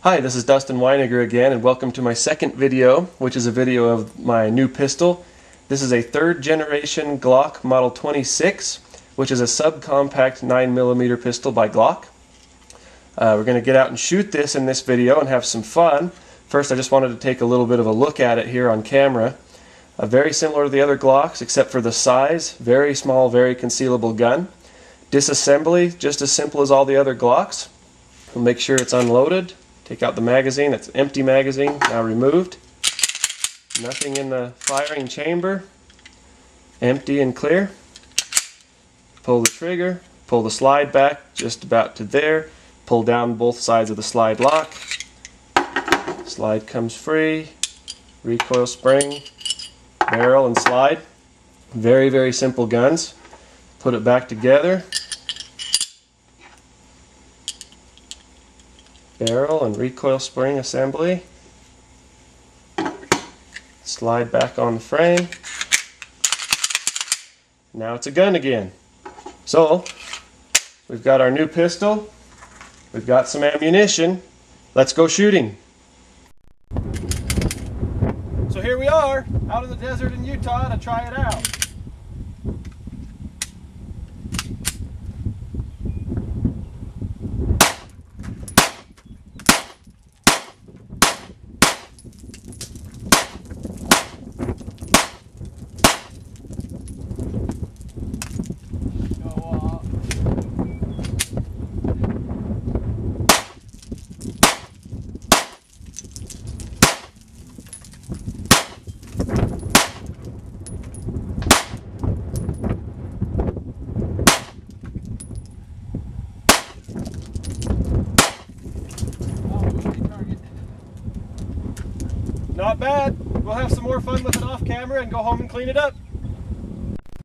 Hi, this is Dustin Weiniger again, and welcome to my second video, which is a video of my new pistol. This is a third generation GLOCK Model 26, which is a subcompact 9mm pistol by GLOCK. We're going to get out and shoot this in this video and have some fun. First, I just wanted to take a little bit of a look at it here on camera. Very similar to the other GLOCKs, except for the size. Very small, very concealable gun. Disassembly, just as simple as all the other GLOCKs. We'll make sure it's unloaded. Take out the magazine. It's an empty magazine, now removed. Nothing in the firing chamber. Empty and clear. Pull the trigger. Pull the slide back just about to there. Pull down both sides of the slide lock. Slide comes free. Recoil spring. Barrel and slide. Very, very simple guns. Put it back together. Barrel and recoil spring assembly. Slide back on the frame. Now it's a gun again. So, we've got our new pistol. We've got some ammunition. Let's go shooting. So here we are, out in the desert in Utah to try it out. Not bad. We'll have some more fun with it off camera and go home and clean it up.